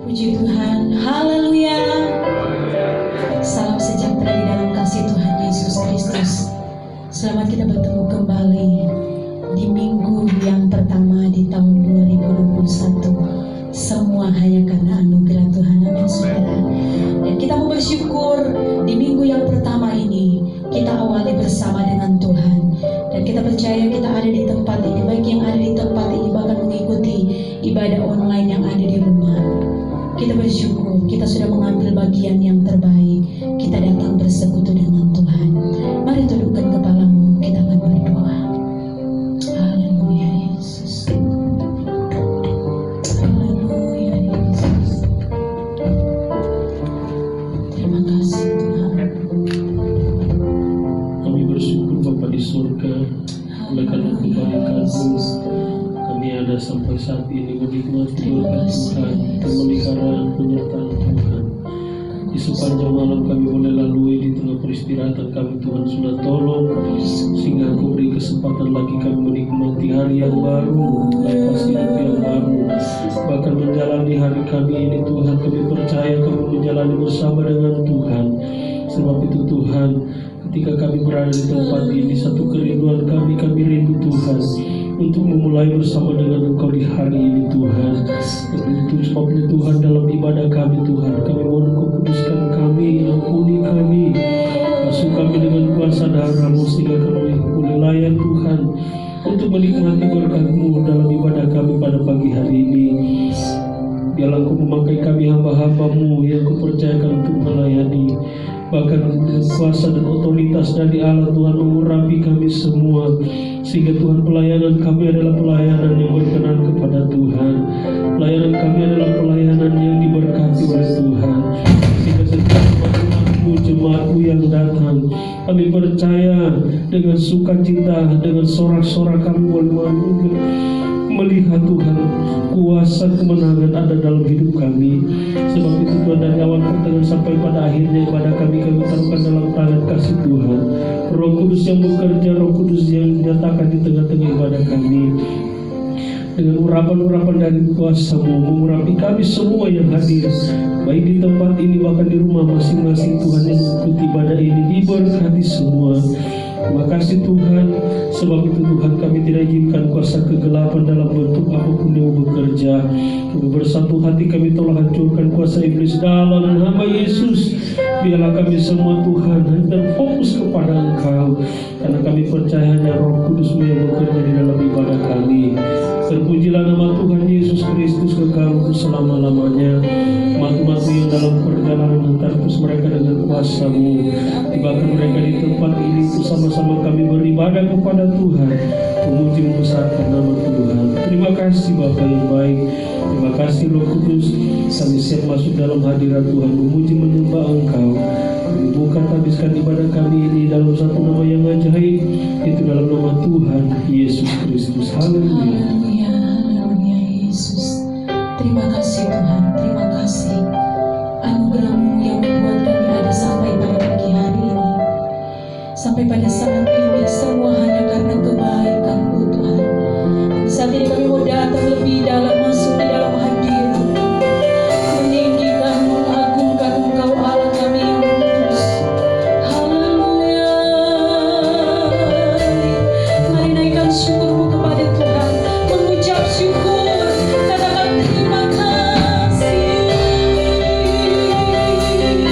Puji Tuhan, haleluya. Salam sejahtera di dalam kasih Tuhan Yesus Kristus. Selamat kita bertemu kembali di minggu yang pertama di tahun 2021. Semua hanya karena anugerah Tuhan, amin saudara. Dan kita mau bersyukur di minggu yang pertama ini kita awali bersama dengan Tuhan. Dan kita percaya kita ada di tempat ini, baik yang ada di tempat ini bahkan mengikuti ibadah online yang ada di rumah. Kita bersyukur kita sudah mengambil bagian yang terbaik. Kita datang bersekutu dengan Tuhan. Mari tundukkan kepalamu, kita akan berdoa. Haleluya Yesus. Haleluya Yesus. Terima kasih Tuhan. Kami bersyukur Bapa di surga, oleh karena kebaikan-Mu kami ada sampai saat ini menikmati berkat Tuhan, pemeliharaan penyertaan Tuhan. Di sepanjang malam kami boleh lalui di tengah peristirahatan kami, Tuhan sudah tolong sehingga Engkau beri kesempatan lagi kami menikmati hari yang baru, lepas hidup yang baru, bahkan menjalani hari kami ini Tuhan. Kami percaya kami menjalani bersama dengan Tuhan. Sebab itu Tuhan, ketika kami berada di tempat ini, satu kerinduan kami rindu Tuhan untuk memulai bersama dengan Engkau di hari ini Tuhan. Dan itu sebabnya Tuhan, dalam ibadah kami Tuhan, kami mohon Engkau kuduskan kami, ampuni kami, basuh kami dengan kuasa darah-Mu sehingga kami boleh layan Tuhan untuk menikmati berkat-Mu dalam ibadah kami pada pagi hari ini. Biarlah Engkau memakai kami hamba-hamba-Mu yang Kau percayakan untuk melayani, bahkan kuasa dan otoritas dari Allah Tuhan mengurapi kami semua, sehingga Tuhan pelayanan kami adalah pelayanan yang berkenan kepada Tuhan. Pelayanan kami adalah pelayanan yang diberkati oleh Tuhan, sehingga setiap umat-Mu, jemaat-Mu yang datang, kami percaya dengan sukacita, dengan sorak-sorak kami boleh melihat Tuhan kuasa kemenangan ada dalam hidup kami. Sebab itu Tuhan, dari awal pertengahan sampai pada akhirnya ibadah kami taruhkan dalam tangan kasih Tuhan. Roh Kudus yang bekerja, Roh Kudus yang dinyatakan di tengah-tengah ibadah kami, dengan urapan-urapan dari kuasa-Mu mengurapi kami semua yang hadir, baik di tempat ini bahkan di rumah masing-masing Tuhan yang mengikuti ibadah ini, diberkati semua. Terima kasih Tuhan, sebab itu Tuhan kami tidak izinkan kuasa kegelapan dalam bentuk apapun yang bekerja. Kami bersatu hati, kami tolak hancurkan kuasa iblis dalam nama Yesus. Biarlah kami semua Tuhan dan fokus kepada Engkau, karena kami percaya hanya Roh Kudus-Mu yang bekerja di dalam ibadah kami. Terpujilah nama Tuhan Yesus Kristus kekal untuk selama-lamanya. Matu-matu yang dalam perjalanan antar terus mereka dengan kuasa-Mu, bahkan mereka di tempat ini bersama-sama kami beribadah kepada Tuhan, memuji membesarkan nama Tuhan. Terima kasih Bapa yang baik, terima kasih Roh Kudus. Kami siap masuk dalam hadirat Tuhan, memuji menyembah Engkau. Kami bukan habiskan ibadah kami ini dalam satu nama yang ajaib, itu dalam nama Tuhan Yesus Kristus. Haleluya. Haleluya, haleluya Yesus. Terima kasih Tuhan, terima kasih anugerah-Mu yang membuat kami ada sampai pada pagi hari ini. Sampai pada saat ini semua hanya karena kebaikan-Mu Tuhan. Saat ini kami mau datang lebih dalam, masuk di dalam hadirat, meninggikan, mengagungkan Engkau Allah kami yang kudus. Haleluya. Mari naikkan syukur-Mu kepada Tuhan, mengucap syukur, katakan terima kasih. Engkau baik Tuhan.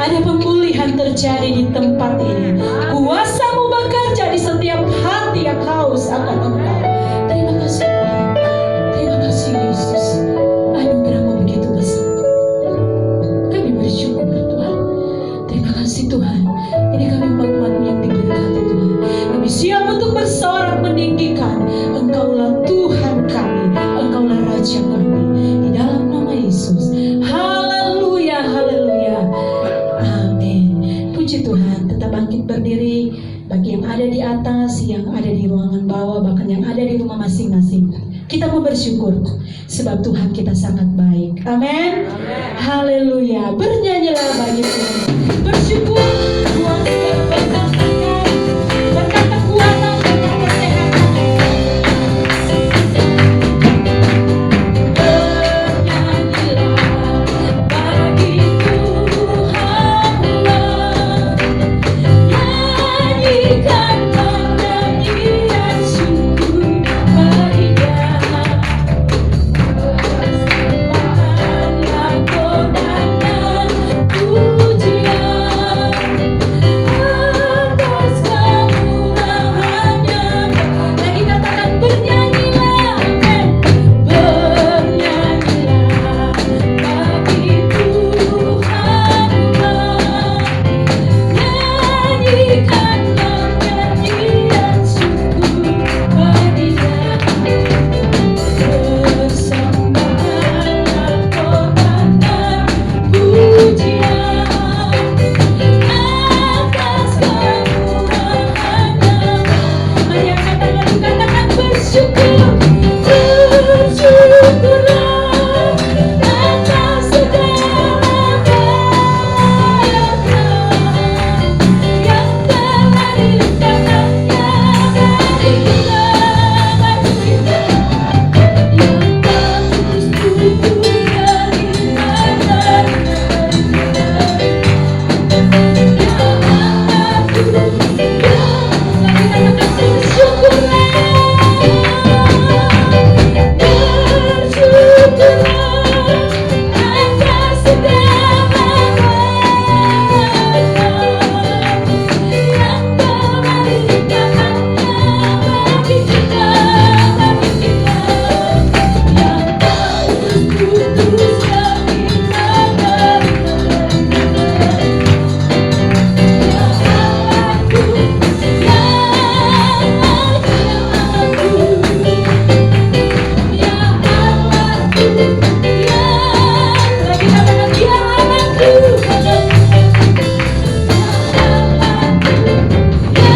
Ada pemulihan terjadi di tempat ini. Kuasa-Mu bekerja di setiap hati yang haus akan Engkau. Terima kasih Tuhan. Terima kasih Yesus. Anugerah-Mu begitu besar. Kami bersyukur Tuhan. Terima kasih Tuhan. Ini kami umat-Mu yang diberkati Tuhan. Kami siap untuk bersorak meninggikan Engkaulah Tuhan kami, Engkaulah Raja kami. Di dalam nama Yesus. Haleluya, haleluya. Amin. Puji Tuhan. Tetap bangkit berdiri. Bagi yang ada di atas, yang ada di ruangan bawah, bahkan yang ada di rumah masing-masing, kita mau bersyukur sebab Tuhan kita sangat baik. Amin. Haleluya. Bernyanyilah bagi Tuhan. Bersyukur Tuhan sudah berkatakan berkat kekuatan, berkat kesehatan. Bernyanyilah bagi Tuhanlah. Nyanyikanlah nyanyian syukur baginya. Persembahanlah kondangan pujian atas kemurahannya. Lagi katakan bernyanyilah, amin. Bernyanyilah bagi Tuhanlah. Nyanyikanlah nyanyian syukur baginya. Persembahanlah kondangan pujian atas kemurahannya. Mari angkat tangan, katakan bersyukur. Bersyukurlah atas segala kebaikan yang telah dilimpahkannya bagi kita, bagi kita. Yang bagus tubuh dari mata-Nya. Ya Allahku, ya lagi katakan bersyukurlah. Bersyukurlah atas segala kebaikan yang telah dilimpahkannya bagi kita, bagi kita. Yang bagus putus dari mata-Nya. Ya Allahku, ya Allahku, ya Allahku, ya lagi katakan ya Allahku, ya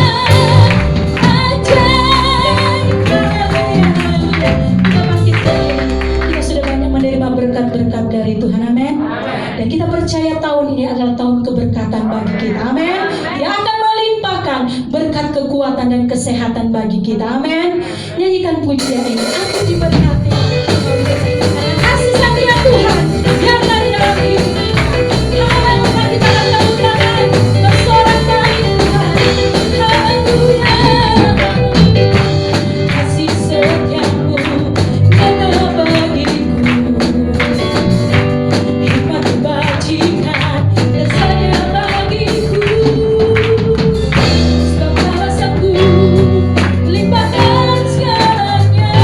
ajaib. Kita sudah banyak menerima berkat-berkat dari Tuhan, amin. Dan kita percaya tahun ini adalah tahun keberkatan bagi kita, amin. Dia akan melimpahkan berkat kekuatan dan kesehatan bagi kita, amin. Nyanyikan pujian ini, aku diberkati. Kasih setia Tuhan yang dari dalam hidup kita. Haleluya, kita akan tepuk tangan, bersorak bagi Tuhan. Haleluya. Kasih setiamu nyata bagiku, hikmat kebajikan dasarnya bagiku. Sebab balasanku limpahkan segalanya.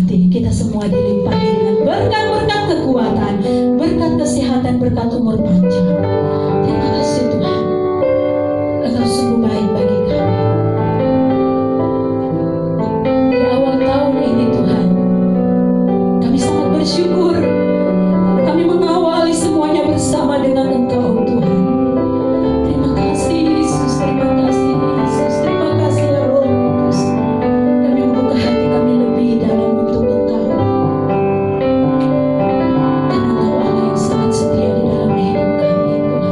diberkati, kita semua dilimpahi dengan berkat-berkat kekuatan, berkat kesehatan, berkat umur panjang. Terima kasih Tuhan, Engkau sungguh baik bagi kami. Di awal tahun ini Tuhan, kami sangat bersyukur kami mengawali semuanya bersama dengan Engkau Tuhan. Terima kasih Yesus, terima kasih Yesus, terima kasih ya Roh Kudus. Kami membuka hati kami lebih dalam untuk Engkau. Karena Engkau Allah yang sangat setia di dalam hidup kami Tuhan.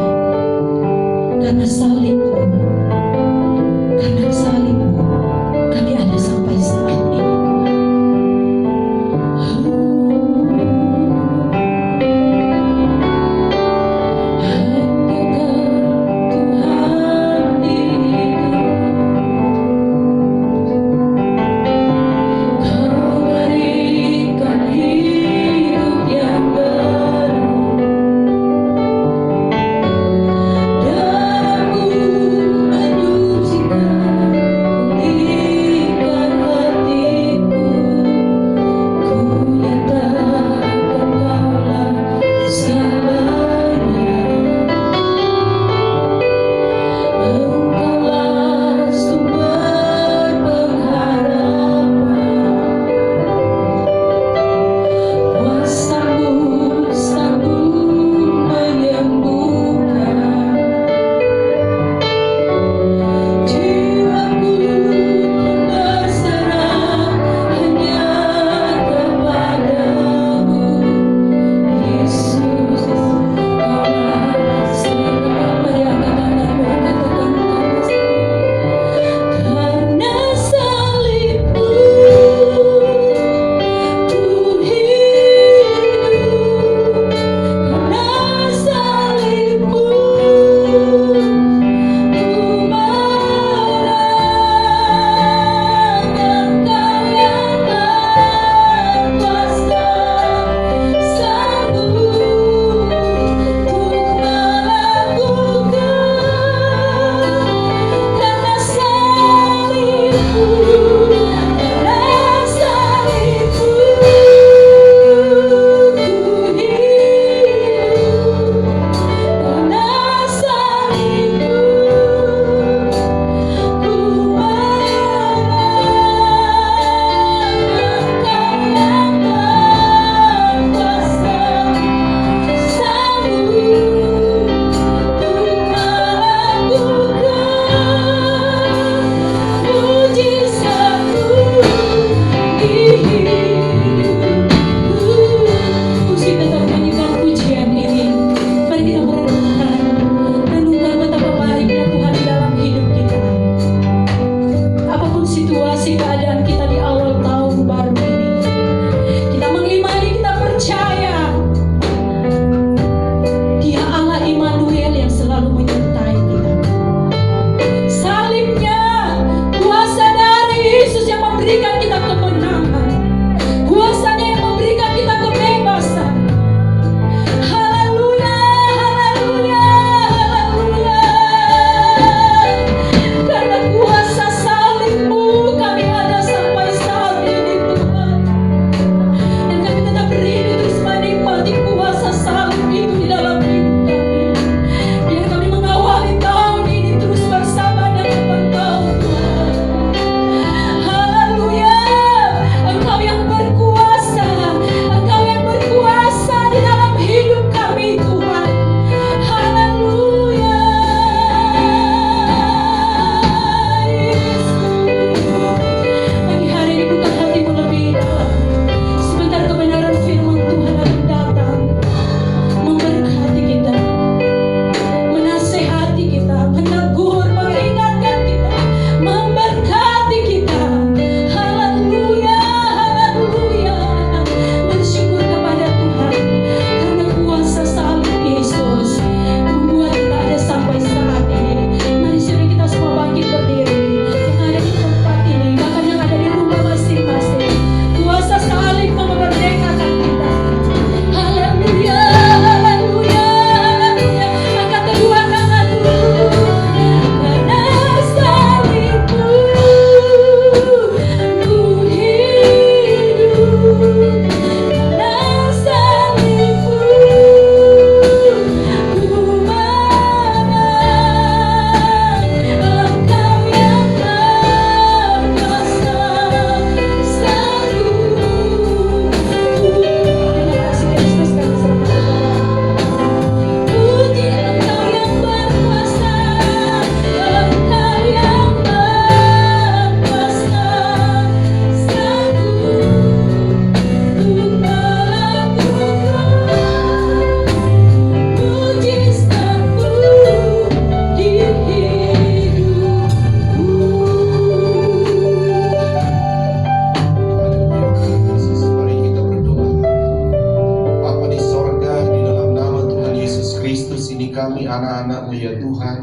kami anak-anak-Mu ya Tuhan.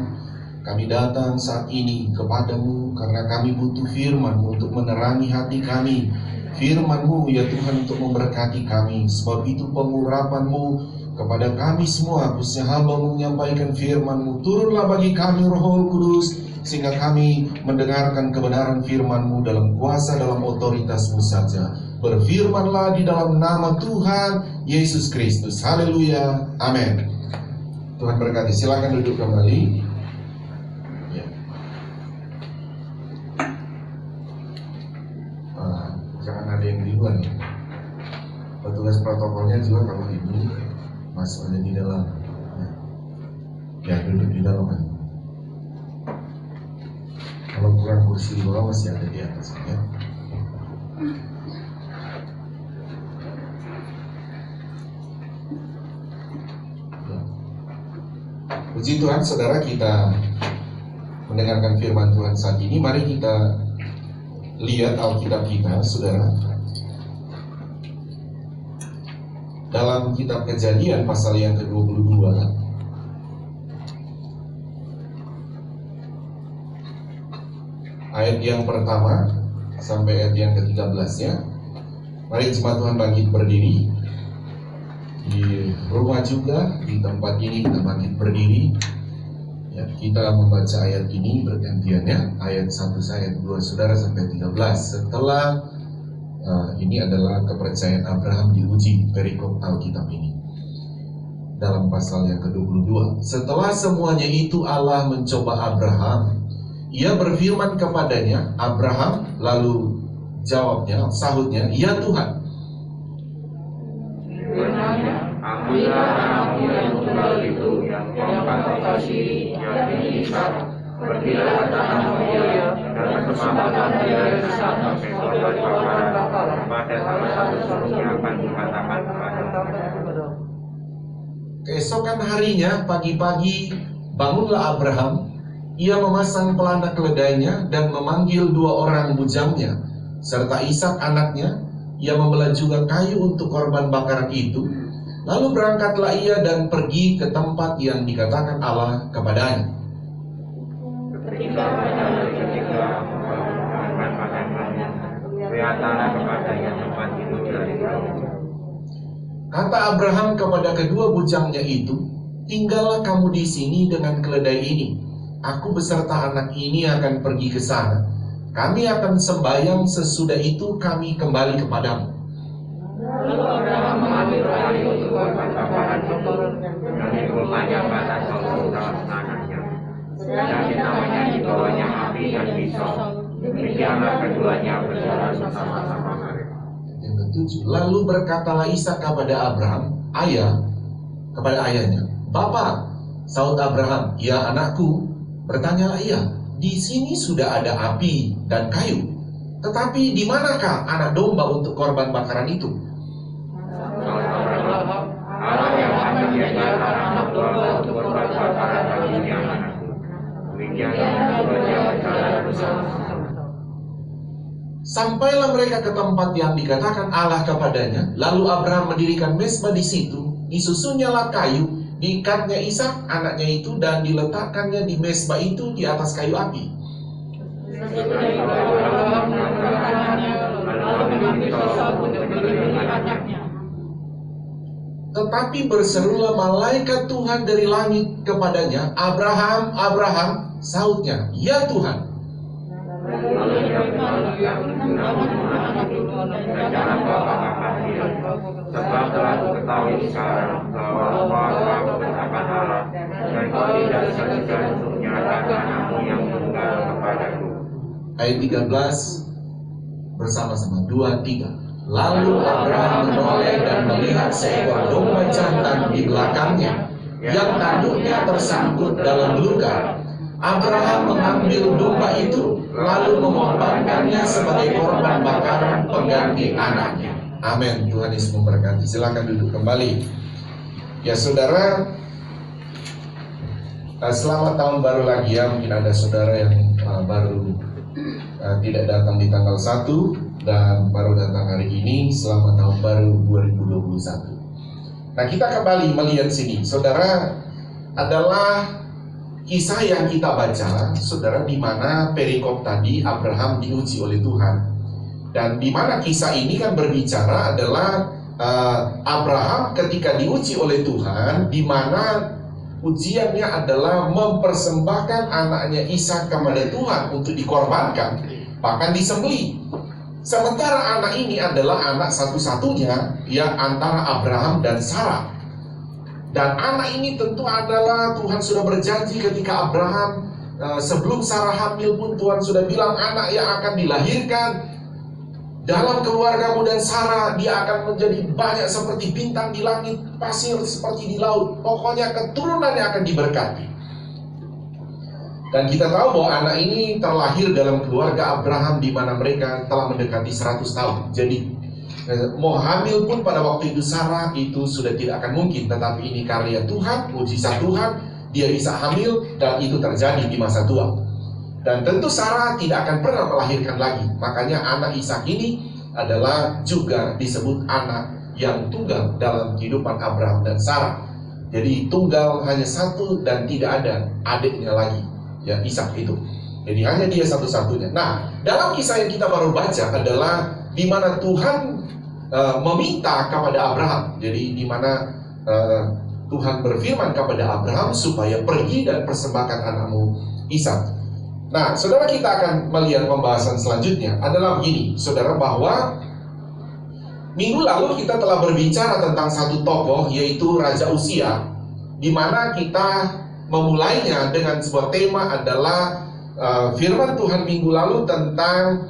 Kami datang saat ini kepadamu karena kami butuh firman-Mu untuk menerangi hati kami. Firman-Mu ya Tuhan untuk memberkati kami. Sebab itu pengurapan-Mu kepada kami semua, khususnya hamba-Mu menyampaikan firman-Mu. Turunlah bagi kami Roh Kudus, sehingga kami mendengarkan kebenaran firman-Mu dalam kuasa, dalam otoritas-Mu saja. Berfirmanlah di dalam nama Tuhan Yesus Kristus. Haleluya. Amin. Tuhan berkati. Silakan duduk kembali. Ya. Jangan ada yang di luar ya. Petugas protokolnya juga kalau ini masuk ada di dalam. Ya, duduk di dalam kan. Kalau kurang kursi di bawah masih ada di atas ya. Puji Tuhan, saudara, kita mendengarkan firman Tuhan saat ini. Mari kita lihat Alkitab kita, saudara. Dalam kitab Kejadian pasal yang ke-22, ayat yang pertama sampai ayat yang ke-13 ya. Mari jemaat Tuhan bangkit berdiri. Di rumah juga, di tempat ini kita bangkit berdiri ya, kita membaca ayat ini bergantiannya, ayat 1 ayat 2 saudara sampai 13. Setelah ini adalah kepercayaan Abraham diuji, perikop Alkitab ini dalam pasal yang ke-22. Setelah semuanya itu Allah mencoba Abraham. Ia berfirman kepadanya, Abraham, lalu jawabnya, sahutnya, ya Tuhan. Ambillah anakmu yang tunggal itu yang kau kasih, yakni Ishak. Pergilah ke tanah Moria dan persembahkan dia Ishak sebagai korban bakaran pada salah satu suruhnya akan dikatakan kepada. Keesokan harinya pagi-pagi bangunlah Abraham. Ia memasang pelana keledainya dan memanggil 2 orang bujangnya serta Ishak anaknya. Ia membelah juga kayu untuk korban bakaran itu. Lalu berangkatlah ia dan pergi ke tempat yang dikatakan Allah kepadanya. Ketika membangun makanannya, kelihatanlah kepadanya tempat itu dari jauh. Kata Abraham kepada kedua bujangnya itu, tinggallah kamu di sini dengan keledai ini. Aku beserta anak ini akan pergi ke sana. Kami akan sembahyang, sesudah itu kami kembali kepadamu. Lalu Abraham mengambil kayu untuk korban bakaran itu dan diletakkannya pada saudara anaknya. Dan namanya dibawanya api dan pisau. Demikianlah keduanya berjalan bersama-sama mereka. Yang ketujuh, lalu berkatalah Ishak kepada Abraham, kepada ayahnya, Bapa, sahut Abraham, ya anakku. Bertanyalah ia, di sini sudah ada api dan kayu, tetapi di manakah anak domba untuk korban bakaran itu? Allah yang akan menyediakan anak domba untuk korban bakaran baginya anakku. Demikianlah keduanya berjalan bersama-sama. Sampailah mereka ke tempat yang dikatakan Allah kepadanya. Lalu Abraham mendirikan mezbah di situ. Disusunnya kayu, diikatnya Ishak anaknya itu, dan diletakkannya di mezbah itu di atas kayu api. Tetapi berserulah malaikat Tuhan dari langit kepadanya, Abraham, Abraham, sahutnya, ya Tuhan. Sebab telah ketahui sekarang bahwa aku berkatakan Allah, dan kau tidak segan untuk menyerahkan anakmu yang tunggal kepadaku. Ayat 13 bersama-sama, 2, 3. Lalu Abraham menoleh dan melihat seekor domba jantan di belakangnya, yang tanduknya tersangkut dalam belukar. Abraham mengambil domba itu, lalu mengorbankannya sebagai korban bakaran pengganti anaknya. Amin. Tuhan Yesus memberkati. Silakan duduk kembali. Ya saudara, selamat tahun baru lagi ya. Mungkin ada saudara yang baru tidak datang di tanggal 1 dan baru datang hari ini. Selamat tahun baru 2021. Nah, kita kembali melihat sini, saudara. adalah kisah yang kita baca, saudara, di mana perikop tadi Abraham diuji oleh Tuhan. Dan di mana kisah ini kan berbicara adalah Abraham ketika diuji oleh Tuhan, di mana ujiannya adalah mempersembahkan anaknya Ishak kepada Tuhan untuk dikorbankan, bahkan disembelih. Sementara anak ini adalah anak satu-satunya yang antara Abraham dan Sarah. Dan anak ini tentu adalah Tuhan sudah berjanji ketika Abraham sebelum Sarah hamil pun Tuhan sudah bilang anak yang akan dilahirkan dalam keluargamu dan Sarah, dia akan menjadi banyak seperti bintang di langit, pasir seperti di laut. Pokoknya keturunannya akan diberkati. Dan kita tahu bahwa anak ini terlahir dalam keluarga Abraham di mana mereka telah mendekati 100 tahun. Jadi mau hamil pun pada waktu itu Sarah itu sudah tidak akan mungkin. Tetapi ini karya Tuhan, mujizat Tuhan, dia bisa hamil dan itu terjadi di masa tua. Dan tentu Sarah tidak akan pernah melahirkan lagi. Makanya anak Ishak ini adalah juga disebut anak yang tunggal dalam kehidupan Abraham dan Sarah. Jadi tunggal hanya satu dan tidak ada adiknya lagi, ya, Ishak itu. Jadi hanya dia satu-satunya. Nah, dalam kisah yang kita baru baca adalah di mana Tuhan meminta kepada Abraham. Jadi di mana Tuhan berfirman kepada Abraham supaya pergi dan persembahkan anakmu Ishak. Nah, saudara, kita akan melihat pembahasan selanjutnya adalah begini, saudara, bahwa minggu lalu kita telah berbicara tentang satu tokoh, yaitu Raja Uzia, di mana kita memulainya dengan sebuah tema adalah firman Tuhan minggu lalu tentang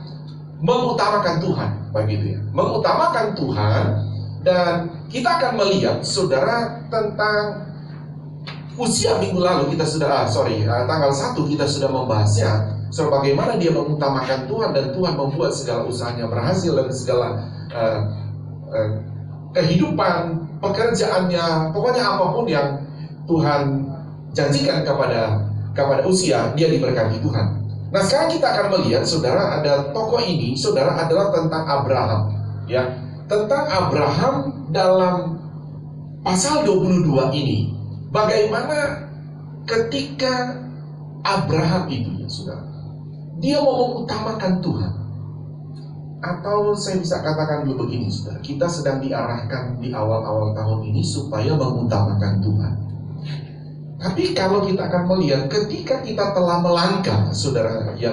mengutamakan Tuhan, begitu ya, mengutamakan Tuhan. Dan kita akan melihat, saudara, tentang Uzia minggu lalu kita sudah, tanggal 1 kita sudah membahasnya soal bagaimana dia mengutamakan Tuhan dan Tuhan membuat segala usahanya berhasil dan segala kehidupan, pekerjaannya, pokoknya apapun yang Tuhan janjikan kepada Uzia, dia diberkati Tuhan. Nah, sekarang kita akan melihat, saudara, ada tokoh ini, saudara, adalah tentang Abraham, ya, tentang Abraham dalam pasal 22 ini. Bagaimana ketika Abraham itu, ya saudara, dia mau mengutamakan Tuhan. Atau saya bisa katakan dulu begini, saudara, kita sedang diarahkan di awal-awal tahun ini supaya mengutamakan Tuhan. Tapi kalau kita akan melihat ketika kita telah melangkah, saudara, ya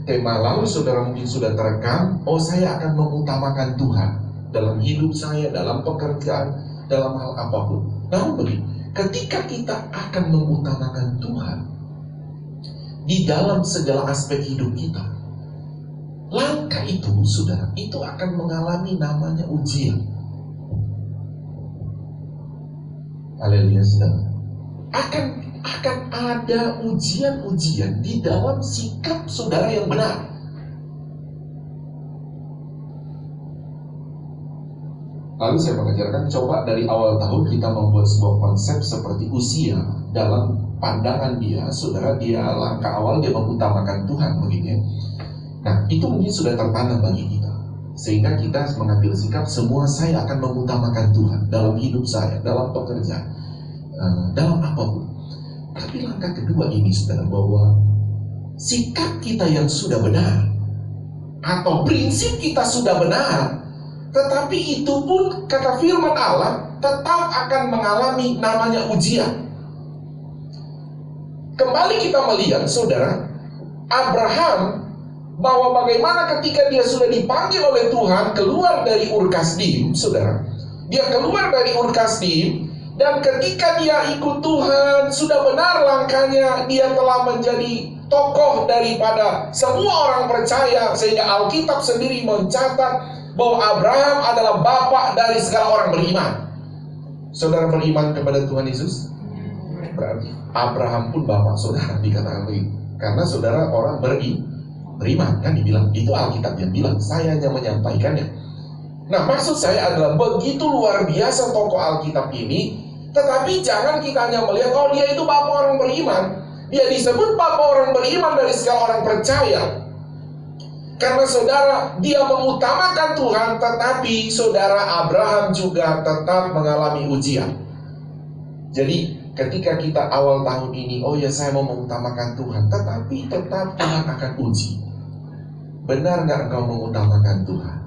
tema lalu saudara mungkin sudah terekam, saya akan mengutamakan Tuhan dalam hidup saya, dalam pekerjaan, dalam hal apapun. Namun begini, ketika kita akan mengutamakan Tuhan di dalam segala aspek hidup kita, langkah itu, saudara, itu akan mengalami namanya ujian. Haleluya, saudara. Akan ada ujian-ujian di dalam sikap saudara yang benar. Lalu saya mengajarkan, coba dari awal tahun kita membuat sebuah konsep seperti Uzia. Dalam pandangan dia, saudara, dia langkah awal dia mengutamakan Tuhan, begitu ya. Nah, itu mungkin sudah tertanam bagi kita, sehingga kita mengambil sikap, semua saya akan mengutamakan Tuhan dalam hidup saya, dalam pekerjaan, dalam apapun. Tapi langkah kedua ini, saudara, bahwa sikap kita yang sudah benar, atau prinsip kita sudah benar, tetapi itu pun kata firman Allah tetap akan mengalami namanya ujian. Kembali kita melihat, saudara, Abraham, bahwa bagaimana ketika dia sudah dipanggil oleh Tuhan keluar dari Ur Kasdim, saudara, dia keluar dari Ur Kasdim, dan ketika dia ikut Tuhan, sudah benar langkahnya, dia telah menjadi tokoh daripada semua orang percaya, sehingga Alkitab sendiri mencatat bahwa Abraham adalah bapak dari segala orang beriman. Saudara beriman kepada Tuhan Yesus? Berarti Abraham pun bapak saudara, dikatakan begitu. Karena saudara orang beriman, kan dibilang, itu Alkitab yang bilang, saya hanya menyampaikannya. Nah, maksud saya adalah begitu luar biasa tokoh Alkitab ini. Tetapi jangan kita hanya melihat, dia itu bapak orang beriman. Dia disebut bapak orang beriman dari segala orang percaya. Karena saudara, dia mengutamakan Tuhan, tetapi saudara Abraham juga tetap mengalami ujian. Jadi ketika kita awal tahun ini, oh ya saya mau mengutamakan Tuhan, tetapi tetap Tuhan akan uji. Benar nggak engkau mengutamakan Tuhan?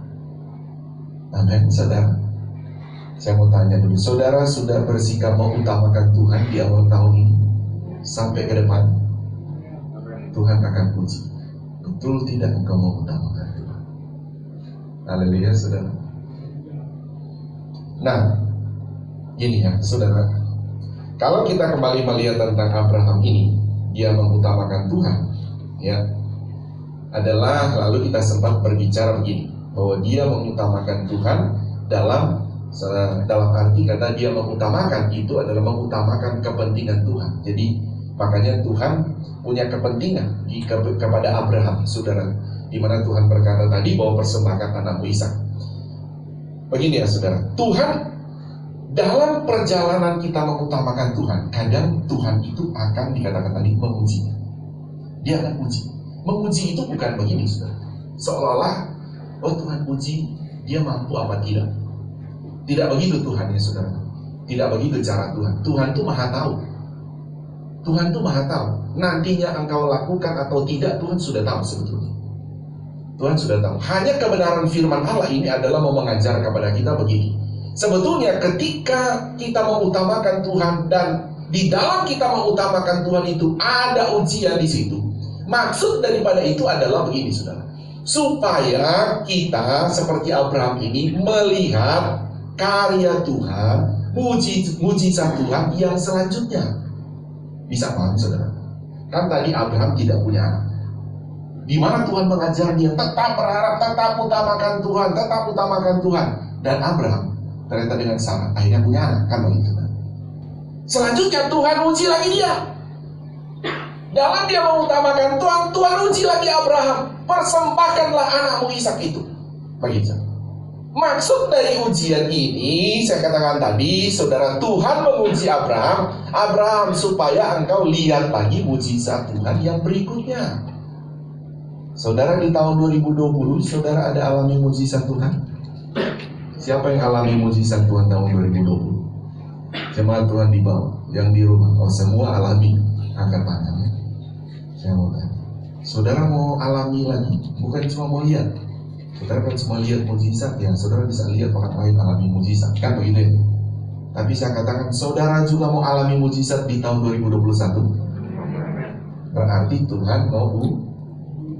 Amin, saudara. Saya mau tanya dulu, saudara sudah bersikap mengutamakan Tuhan di awal tahun ini? Sampai ke depan, Tuhan akan uji. Betul tidak engkau mengutamakan Tuhan? Haleluya, saudara. Nah, gini ya, saudara. Kalau kita kembali melihat tentang Abraham ini, dia mengutamakan Tuhan, ya, adalah lalu kita sempat berbicara begini, bahwa dia mengutamakan Tuhan dalam arti kata dia mengutamakan itu adalah mengutamakan kepentingan Tuhan. Jadi makanya Tuhan punya kepentingan kepada Abraham, saudara. Di mana Tuhan berkata tadi bahwa persembahkan anakmu Ishak. Begini ya, saudara. Tuhan dalam perjalanan kita mengutamakan Tuhan, kadang Tuhan itu akan dikatakan tadi menguji. Dia akan uji. Menguji itu bukan begini, saudara. Seolah-olah, oh Tuhan uji, dia mampu apa tidak. Tidak begitu Tuhan ya, saudara. Tidak begitu cara Tuhan. Tuhan itu maha tahu. Tuhan itu maha tahu. Nantinya engkau lakukan atau tidak, Tuhan sudah tahu sebetulnya. Tuhan sudah tahu. Hanya kebenaran firman Allah ini adalah mau mengajar kepada kita begini. Sebetulnya ketika kita mengutamakan Tuhan dan di dalam kita mengutamakan Tuhan itu ada ujian di situ. Maksud daripada itu adalah begini, saudara. Supaya kita seperti Abraham ini melihat karya Tuhan, mujizat Tuhan yang selanjutnya. Bisa paham, saudara? Kan tadi Abraham tidak punya anak. Di mana Tuhan mengajar dia tetap berharap, tetap utamakan Tuhan, tetap utamakan Tuhan. Dan Abraham ternyata dengan Sarah akhirnya punya anak, kan begitu kan? Selanjutnya Tuhan uji lagi dia. Dalam dia mengutamakan Tuhan, Tuhan uji lagi Abraham. Persembahkanlah anakmu Ishak itu. Begitu. Maksud dari ujian ini, saya katakan tadi, saudara, Tuhan menguji Abraham supaya engkau lihat lagi mujizat Tuhan yang berikutnya. Saudara, di tahun 2020, saudara ada alami mujizat Tuhan? Siapa yang alami mujizat Tuhan tahun 2020? Jemaat Tuhan di bawah, yang di rumah, oh semua alami, angkat tangannya. Saya mau tanya, saudara mau alami lagi, bukan cuma mau lihat. Saudara kan cuma lihat mujizat ya, saudara bisa lihat orang lain alami mujizat, kan begitu ya? Tapi saya katakan, saudara juga mau alami mujizat di tahun 2021. Berarti Tuhan mau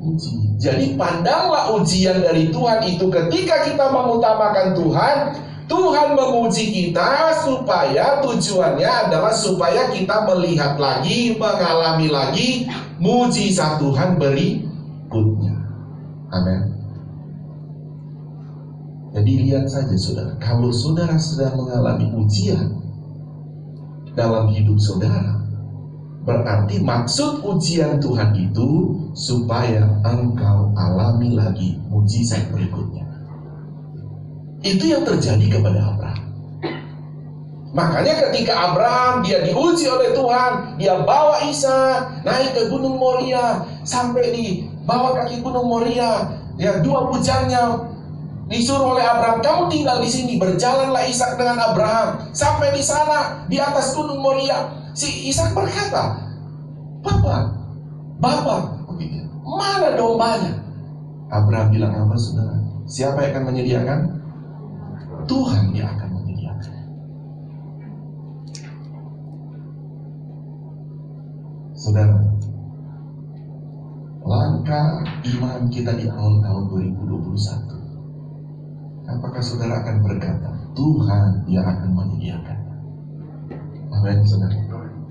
uji. Jadi pandanglah ujian dari Tuhan itu ketika kita mengutamakan Tuhan. Tuhan menguji kita supaya tujuannya adalah supaya kita melihat lagi, mengalami lagi mujizat Tuhan berikutnya. Amin. Jadi lihat saja, saudara, kalau saudara sedang mengalami ujian dalam hidup saudara, berarti maksud ujian Tuhan itu supaya engkau alami lagi mujizat berikutnya. Itu yang terjadi kepada Abraham. Makanya ketika Abraham dia diuji oleh Tuhan, dia bawa Ishak naik ke Gunung Moria, sampai di bawah kaki Gunung Moria, ya dua bujangnya disuruh oleh Abraham, kamu tinggal di sini, berjalanlah Ishak dengan Abraham sampai di sana di atas Gunung Moria. Si Ishak berkata, Bapak, mana dombanya? Abraham bilang apa, saudara? Siapa yang akan menyediakan? Tuhan yang akan menyediakan. Saudara, langkah iman kita di awal tahun 2021. Apakah saudara akan berkata, Tuhan yang akan menyediakan? Amin, saudara.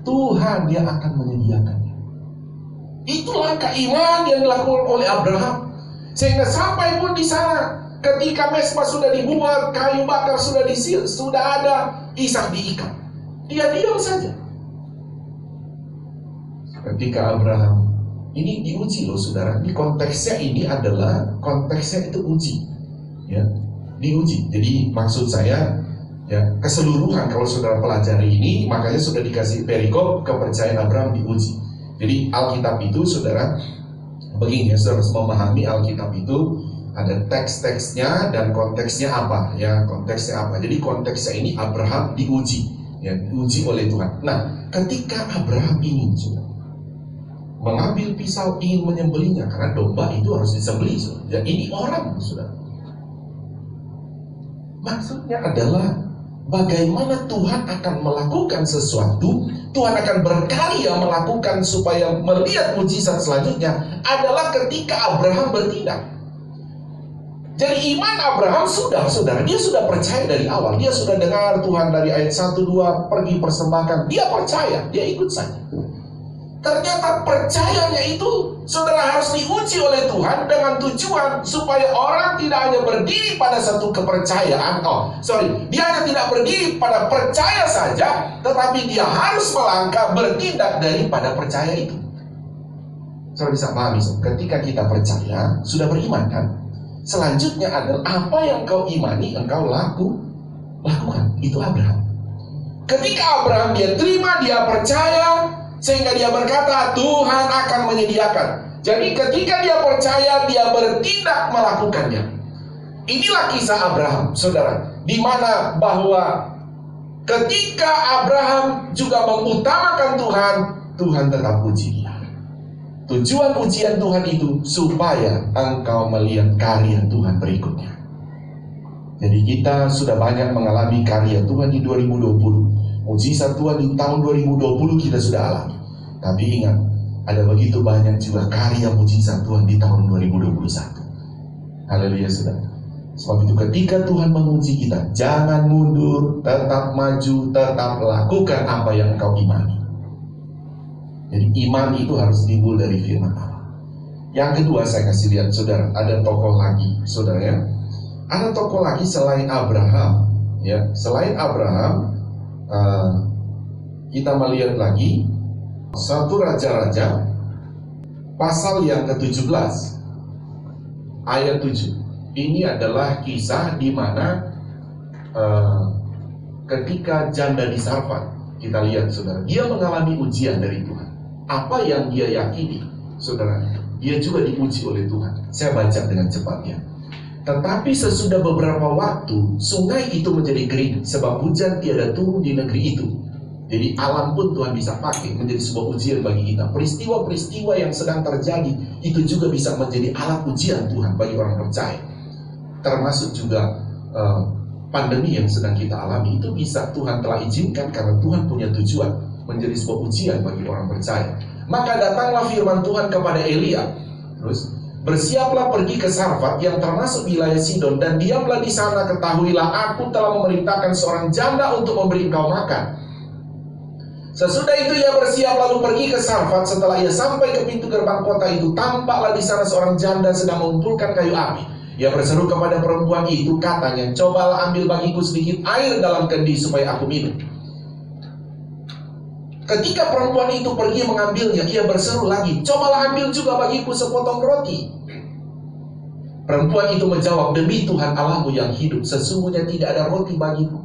Tuhan yang akan menyediakannya. Itu langkah iman yang dilakukan oleh Abraham. Sehingga sampai pun di sana, ketika mesbah sudah dibuat, kayu bakar sudah ada, Ishak diikat. Dia diam saja. Ketika Abraham ini diuji loh, saudara. Di konteksnya ini adalah konteksnya itu uji, ya, diuji. Jadi maksud saya, ya, keseluruhan kalau saudara pelajari ini, makanya sudah dikasih perikop kepercayaan Abraham diuji. Jadi Alkitab itu, saudara, begini, saudara harus memahami Alkitab itu ada teks-teksnya dan konteksnya apa, ya, konteksnya apa. Jadi konteksnya ini Abraham diuji. ya, diuji oleh Tuhan. Nah, ketika Abraham ingin sudah mengambil pisau ingin menyembelihnya, karena domba itu harus disembelih, sudah. Ya, ini orang sudah. Maksudnya adalah bagaimana Tuhan akan melakukan sesuatu, Tuhan akan berkarya melakukan supaya melihat mujizat selanjutnya adalah ketika Abraham bertindak. Jadi iman Abraham saudara, dia sudah percaya dari awal. Dia sudah dengar Tuhan dari ayat 1-2 pergi persembahkan. Dia percaya, dia ikut saja. Ternyata percayanya itu saudara harus diuji oleh Tuhan dengan tujuan supaya orang tidak hanya berdiri pada satu kepercayaan. Dia hanya tidak berdiri pada percaya saja, tetapi dia harus melangkah bertindak daripada percaya itu. Saudara bisa pahami, ketika kita percaya, sudah beriman kan? Selanjutnya adalah apa yang kau imani, engkau lakukan. Itu Abraham. Ketika Abraham dia terima, dia percaya, sehingga dia berkata Tuhan akan menyediakan. Jadi ketika dia percaya, dia bertindak melakukannya. Inilah kisah Abraham, saudara, di mana bahwa ketika Abraham juga mengutamakan Tuhan, Tuhan tetap uji dia. Tujuan ujian Tuhan itu supaya engkau melihat karya Tuhan berikutnya. Jadi kita sudah banyak mengalami karya Tuhan di 2020. Mujizat Tuhan di tahun 2020 kita sudah alami. Tapi ingat, ada begitu banyak juga karya mujizat Tuhan di tahun 2021. Haleluya saudara. Sebab itu ketika Tuhan menguji kita, jangan mundur, tetap maju, tetap lakukan apa yang engkau imani. Jadi iman itu harus timbul dari firman Allah. Yang kedua saya kasih lihat saudara, ada tokoh lagi saudara ya. Ada tokoh lagi selain Abraham ya. Selain Abraham, kita melihat lagi 1 Raja-Raja pasal yang ke-17 ayat 7. Ini adalah kisah di mana ketika janda di Sarfat, kita lihat saudara, dia mengalami ujian dari Tuhan. Apa yang dia yakini, saudara, dia juga diuji oleh Tuhan. Saya baca dengan cepatnya. Tetapi sesudah beberapa waktu, sungai itu menjadi kering, sebab hujan tiada turun di negeri itu. Jadi alam pun Tuhan bisa pakai menjadi sebuah ujian bagi kita. Peristiwa-peristiwa yang sedang terjadi itu juga bisa menjadi alat ujian Tuhan bagi orang percaya. Termasuk juga pandemi yang sedang kita alami, itu bisa Tuhan telah izinkan karena Tuhan punya tujuan menjadi sebuah ujian bagi orang percaya. Maka datanglah firman Tuhan kepada Elia. Terus, bersiaplah pergi ke Sarfat yang termasuk wilayah Sidon, dan diamlah di sana, ketahuilah aku telah memerintahkan seorang janda untuk memberi engkau makan. Sesudah itu ia bersiap lalu pergi ke Sarfat. Setelah ia sampai ke pintu gerbang kota itu, tampaklah di sana seorang janda sedang mengumpulkan kayu api. Ia berseru kepada perempuan itu, katanya, cobalah ambil bagiku sedikit air dalam kendi supaya aku minum. Ketika perempuan itu pergi mengambilnya, ia berseru lagi, cobalah ambil juga bagiku sepotong roti. Perempuan itu menjawab, demi Tuhan Allahmu yang hidup, sesungguhnya tidak ada roti bagiku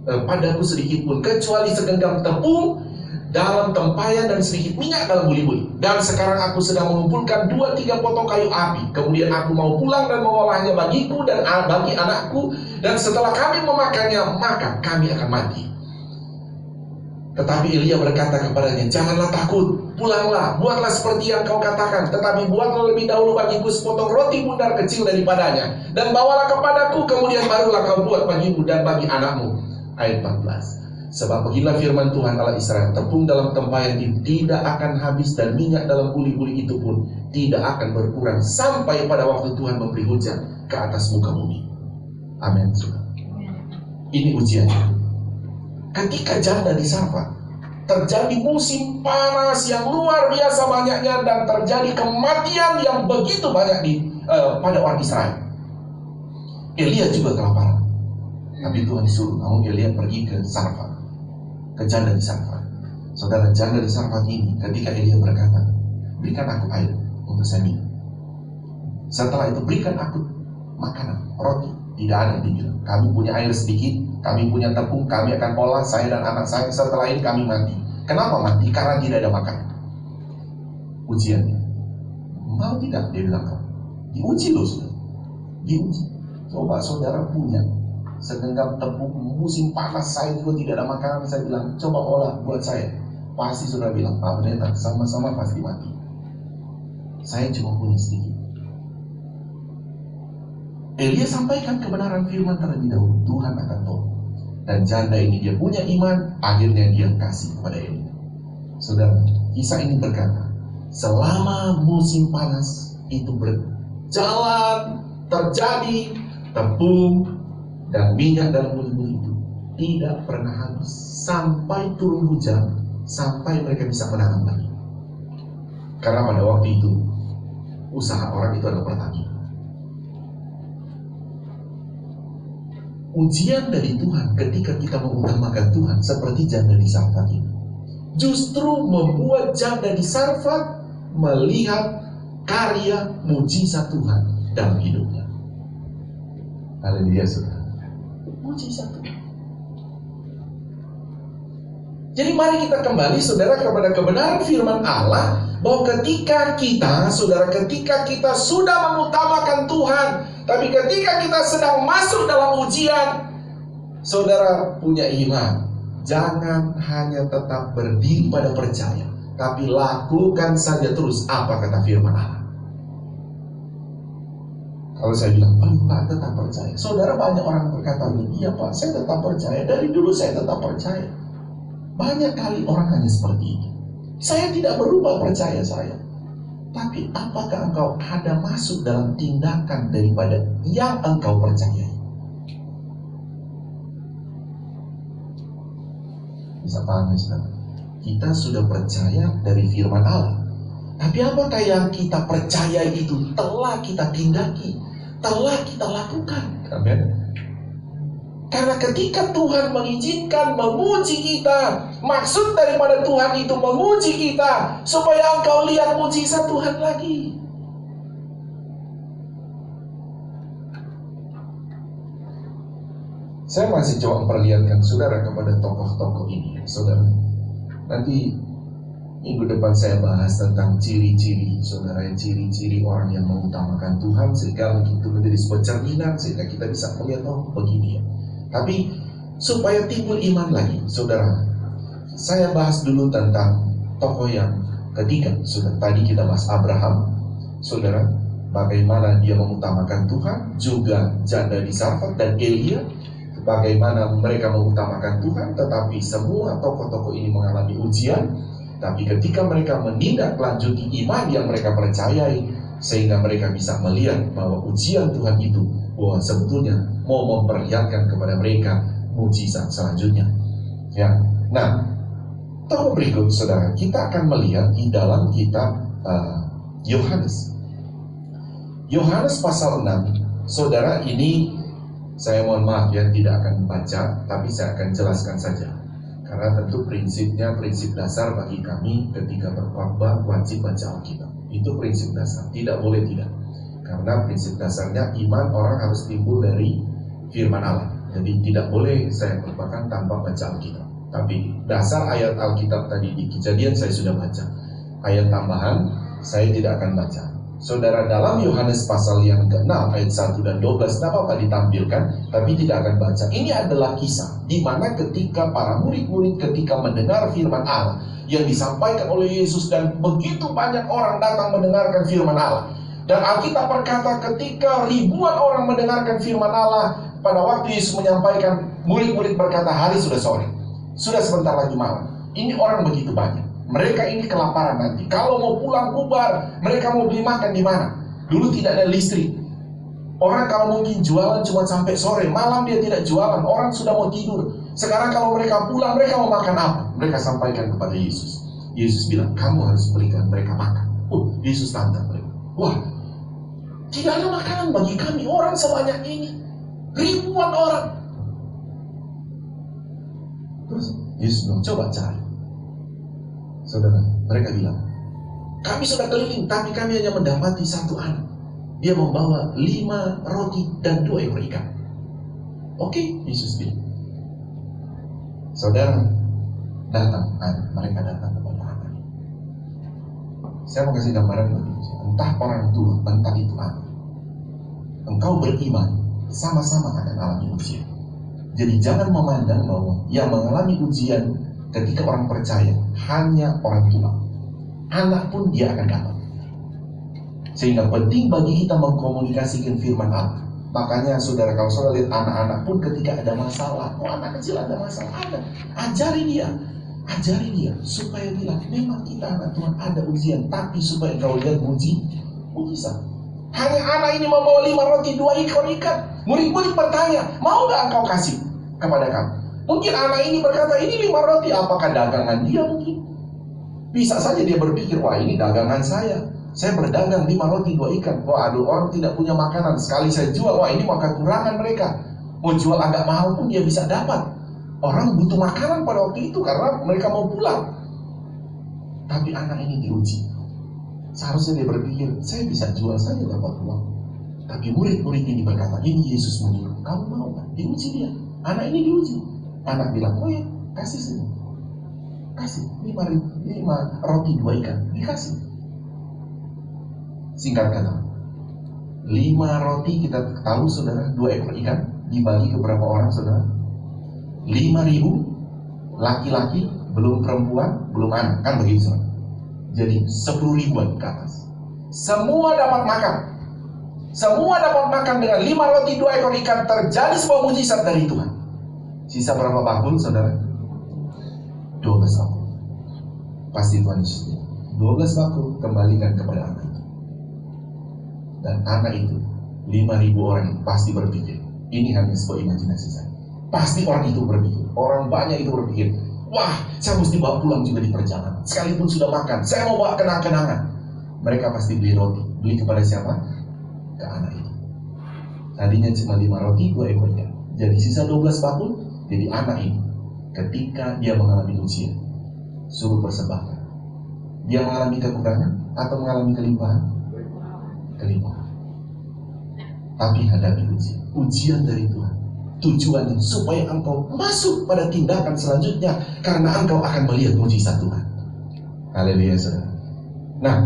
padaku sedikit pun, kecuali segenggam tepung dalam tempayan dan sedikit minyak dalam buli-buli. Dan sekarang aku sedang mengumpulkan 2-3 potong kayu api. Kemudian aku mau pulang dan mengolahnya bagiku dan bagi anakku. Dan setelah kami memakannya, maka kami akan mati. Tetapi Elia berkata kepadanya, janganlah takut, pulanglah, buatlah seperti yang kau katakan. Tetapi buatlah lebih dahulu bagiku sepotong roti bundar kecil daripadanya, dan bawalah kepadaku, kemudian barulah kau buat bagimu dan bagi anakmu. Ayat 14. Sebab beginilah firman Tuhan Allah Israel, tepung dalam tempayan itu tidak akan habis, dan minyak dalam buli-buli itu pun tidak akan berkurang sampai pada waktu Tuhan memberi hujan ke atas muka bumi. Amin. Ini ujiannya. Ketika janda di Sarfat, terjadi musim panas yang luar biasa banyaknya, dan terjadi kematian yang begitu banyak pada orang Israel. Elia juga kelaparan. Tapi Tuhan disuruh, kamu Elia pergi ke Sarfat, ke janda di Sarfat. Saudara, janda di Sarfat ini, ketika Elia berkata, berikan aku air untuk saya minum. Setelah itu, berikan aku makanan, roti. Tidak ada, dibilang, kami punya air sedikit, kami punya tepung, kami akan olah, saya dan anak saya. Setelah ini kami mati. Kenapa mati? Karena tidak ada makanan. Ujiannya, mau tidak? Dia bilang, diuji loh saudara, diuji. Coba saudara punya segenggam tepung, musim panas saya juga tidak ada makanan. Saya bilang, coba olah buat saya. Pasti saudara bilang, Pak Pendeta, sama-sama pasti mati. Saya cuma punya sedikit. Elia sampaikan kebenaran firman terlebih dahulu, Tuhan akan tolong. Dan janda ini dia punya iman, akhirnya dia kasih kepada Elia. Saudara, kisah ini berkata, selama musim panas itu berjalan, terjadi tepung dan minyak dalam buli-buli itu tidak pernah habis sampai turun hujan, sampai mereka bisa menanam lagi. Karena pada waktu itu usaha orang itu adalah petani. Ujian dari Tuhan ketika kita mengutamakan Tuhan seperti janda di Sarfat ini, justru membuat janda di Sarfat melihat karya mujizat Tuhan dalam hidupnya. Haleluya, saudara. Mujizat Tuhan. Jadi mari kita kembali, saudara, kepada kebenaran firman Allah, bahwa ketika kita sudah mengutamakan Tuhan, tapi ketika kita sedang masuk dalam ujian, saudara punya iman, jangan hanya tetap berdiri pada percaya, tapi lakukan saja terus apa kata firman Allah. Kalau saya bilang, Pak tetap percaya, saudara, banyak orang berkata, iya Pak, saya tetap percaya, dari dulu saya tetap percaya. Banyak kali orang hanya seperti itu. Saya tidak berubah percaya saya. Tapi apakah engkau ada masuk dalam tindakan daripada yang engkau percayai? Bisa paham ya, saudara? Kita sudah percaya dari firman Allah. Tapi apakah yang kita percaya itu telah kita tindaki, telah kita lakukan? Amin. Karena ketika Tuhan mengizinkan memuji kita, maksud daripada Tuhan itu memuji kita supaya engkau lihat mujizat Tuhan lagi. Saya masih coba memperlihatkan saudara kepada tokoh-tokoh ini, saudara. Nanti minggu depan saya bahas tentang ciri-ciri, saudara, ciri-ciri orang yang mengutamakan Tuhan, sehingga mungkin itu menjadi sebuah cerminan, sehingga kita bisa melihat, oh begini ya. Tapi supaya timbul iman lagi, saudara, saya bahas dulu tentang tokoh yang ketiga. Sudah tadi kita bahas Abraham, saudara, bagaimana dia mengutamakan Tuhan, juga janda di Sarfat dan Elia, bagaimana mereka mengutamakan Tuhan, tetapi semua tokoh-tokoh ini mengalami ujian. Tapi ketika mereka menindaklanjuti iman yang mereka percayai, sehingga mereka bisa melihat bahwa ujian Tuhan itu, bahwa sebetulnya mau memperlihatkan kepada mereka mujizat selanjutnya. Ya, nah, tokoh berikut, saudara, kita akan melihat di dalam kitab Yohanes. Yohanes pasal 6, saudara, ini saya mohon maaf ya, tidak akan baca, tapi saya akan jelaskan saja. Karena tentu prinsipnya, prinsip dasar bagi kami ketika berkhotbah wajib baca Alkitab. Itu prinsip dasar, tidak boleh tidak. Karena prinsip dasarnya iman orang harus timbul dari firman Allah. Jadi tidak boleh saya khotbahkan tanpa baca Alkitab. Tapi dasar ayat Alkitab tadi di Kejadian saya sudah baca. Ayat tambahan saya tidak akan baca. Saudara, dalam Yohanes pasal yang ke-6 ayat 1 dan 12, tidak apa-apa ditampilkan, tapi tidak akan baca. Ini adalah kisah di mana ketika para murid-murid ketika mendengar firman Allah yang disampaikan oleh Yesus, dan begitu banyak orang datang mendengarkan firman Allah. Dan Alkitab berkata ketika ribuan orang mendengarkan firman Allah, pada waktu Yesus menyampaikan, murid-murid berkata, hari sudah sore, sudah sebentar lagi malam. Ini orang begitu banyak. Mereka ini kelaparan nanti. Kalau mau pulang bubar, mereka mau beli makan di mana? Dulu tidak ada listrik. Orang kalau mungkin jualan cuma sampai sore, malam dia tidak jualan. Orang sudah mau tidur. Sekarang kalau mereka pulang, mereka mau makan apa? Mereka sampaikan kepada Yesus. Yesus bilang, kamu harus berikan mereka makan. Yesus tantang mereka. Wah, tidak ada makanan bagi kami, orang sebanyak ini, ribuan orang. Terus Yesus bilang, coba cari. Saudara, mereka bilang, kami sudah keliling, tapi kami hanya mendapati satu anak. Dia membawa 5 roti dan 2 ekor ikan. Oke, Yesus bilang. Saudara, datang anak, mereka datang kepada anak. Saya mau kasih gambaran begini, entah orang tua, entah itu anak. Engkau beriman, sama-sama akan alami ujian. Jadi jangan memandang bahwa yang mengalami ujian ketika orang percaya hanya orang tua. Anak pun dia akan dapat. Sehingga penting bagi kita mengkomunikasikan firman Allah. Makanya saudara, kalau saudara lihat anak-anak pun ketika ada masalah, anak kecil ada masalah, ajari dia supaya bilang, memang kita anak Tuhan ada ujian, tapi supaya kau lihat mujizat. Hanya anak ini membawa 5 roti 2 ekor ikan. Murid-murid bertanya, mau gak engkau kasih kepada kami? Mungkin anak ini berkata, ini 5 roti, apakah dagangan dia mungkin? Bisa saja dia berpikir, wah ini dagangan saya berdagang 5 roti 2 ikan. Wah aduh, orang tidak punya makanan, sekali saya jual, wah ini mah kekurangan mereka. Mau jual agak mahal pun dia bisa dapat. Orang butuh makanan pada waktu itu karena mereka mau pulang. Tapi anak ini diuji. Seharusnya dia berpikir, saya bisa jual saja dapat uang. Tapi murid-murid ini berkata, ini Yesus menyuruh, kamu mau gak? Diuji dia. Anak ini diuji. Anak bilang, oh ya, kasih sini. Kasih 5 roti 2 ikan. Dikasih. Singkat kata, 5 roti kita tahu saudara, 2 ekor ikan dibagi ke berapa orang saudara? 5.000 laki-laki, belum perempuan, belum anak, kan begitu saudara. Jadi 10.000-an ke atas. Semua dapat makan. Semua dapat makan dengan 5 roti 2 ekor ikan. Terjadi sebuah mujizat dari Tuhan. Sisa berapa bakul saudara? 12 bakul. Pasti Tuhan Yesus 12 bakul kembalikan kepada anak itu. Dan anak itu 5.000 orang pasti berpikir, ini hanya sebuah imajinasi saya. Pasti orang itu berpikir, orang banyak itu berpikir, wah saya mesti bawa pulang juga di perjalanan. Sekalipun sudah makan, saya mau bawa kenang-kenangan. Mereka pasti beli roti. Beli kepada siapa? Ke anak itu. Tadinya cuma 5 roti 2 ekor ikan. Jadi sisa 12 bakul. Jadi anak ini ketika dia mengalami ujian, suruh persembahkan. Dia mengalami kekurangan atau mengalami kelimpahan? Kelimpahan. Tapi hadapi ujian dari Tuhan. Tujuannya supaya engkau masuk pada tindakan selanjutnya, karena engkau akan melihat mujizat Tuhan. Haleluya saudara. Nah,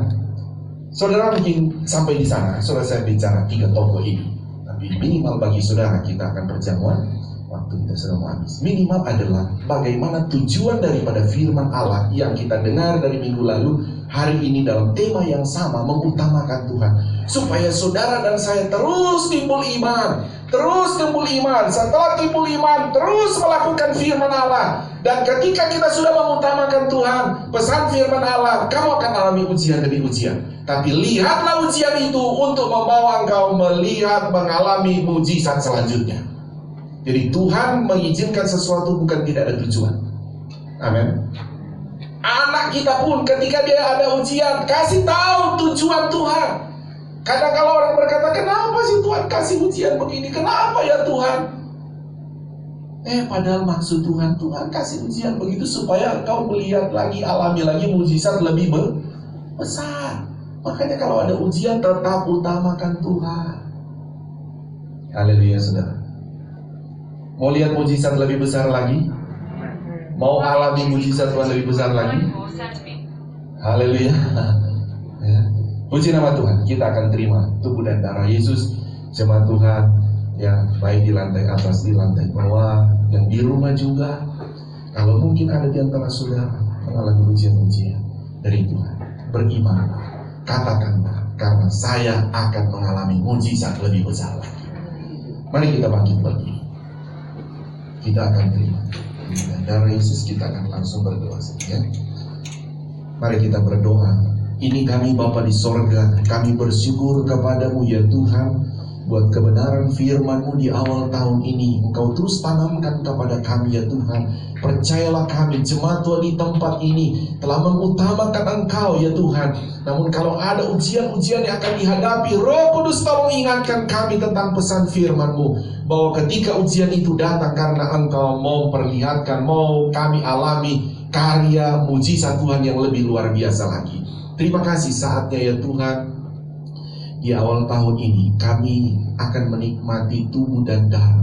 saudara mungkin sampai di sana, saudara saya bicara 3 tokoh ini. Tapi minimal bagi saudara kita akan perjamuan, waktu kita sudah mau habis. Minimal adalah bagaimana tujuan daripada firman Allah yang kita dengar dari minggu lalu, hari ini dalam tema yang sama, mengutamakan Tuhan. Supaya saudara dan saya terus timbul iman. Setelah timbul iman, terus melakukan firman Allah. Dan ketika kita sudah mengutamakan Tuhan, pesan firman Allah, kamu akan alami ujian demi ujian. Tapi lihatlah ujian itu untuk membawa engkau melihat, mengalami mujizat selanjutnya. Jadi Tuhan mengizinkan sesuatu bukan tidak ada tujuan. Amin. Anak kita pun ketika dia ada ujian, kasih tahu tujuan Tuhan. Kadang kalau orang berkata, kenapa sih Tuhan kasih ujian begini? Kenapa ya Tuhan? Padahal maksud Tuhan kasih ujian begitu supaya engkau melihat lagi, alami lagi mujizat lebih besar. Makanya kalau ada ujian tetap utamakan Tuhan. Haleluya saudara. Mau lihat mujizat lebih besar lagi? Mau alami mujizat Tuhan lebih besar lagi? Haleluya. Ya. Puji nama Tuhan, kita akan terima tubuh dan darah Yesus, jemaat Tuhan yang baik di lantai atas, di lantai bawah, yang di rumah juga. Kalau mungkin ada di antara saudara mengalami ujian-ujian dari Tuhan, berimanlah, katakanlah, karena saya akan mengalami mujizat lebih besar lagi. Mari kita bangkit berdiri. Kita akan terima dan darah Yesus, kita akan langsung berdoa saja. Mari kita berdoa. Ini kami Bapa di sorga, kami bersyukur kepadamu ya Tuhan, buat kebenaran firman-Mu di awal tahun ini. Engkau terus tanamkan kepada kami ya Tuhan. Percayalah kami, jemaat Tuhan di tempat ini telah mengutamakan Engkau ya Tuhan. Namun kalau ada ujian-ujian yang akan dihadapi, Roh Kudus tolong ingatkan kami tentang pesan firman-Mu, bahwa ketika ujian itu datang karena Engkau mau perlihatkan, mau kami alami karya mujizat Tuhan yang lebih luar biasa lagi. Terima kasih saatnya ya Tuhan. Di awal tahun ini kami akan menikmati tubuh dan darah.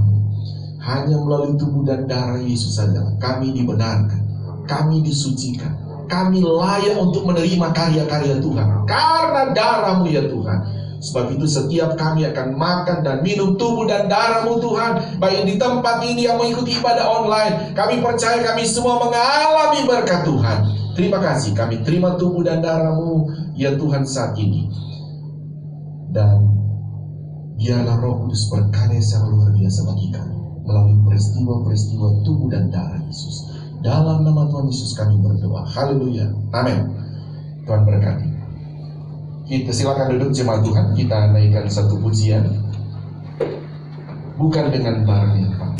Hanya melalui tubuh dan darah Yesus saja kami dibenarkan, kami disucikan, kami layak untuk menerima karya-karya Tuhan. Karena darah-Mu ya Tuhan, Sebab itu setiap kami akan makan dan minum tubuh dan darah-Mu Tuhan, baik di tempat ini yang mengikuti ibadah online. Kami percaya kami semua mengalami berkat Tuhan. Terima kasih, kami terima tubuh dan darah-Mu ya Tuhan saat ini. Dan biarlah Roh Kudus berkarya secara luar biasa bagi kami melalui peristiwa-peristiwa tubuh dan darah Yesus. Dalam nama Tuhan Yesus kami berdoa. Haleluya. Amin. Tuhan berkati. Kita silakan duduk jemaat Tuhan. Kita naikkan satu pujian. Bukan dengan barang yang fana.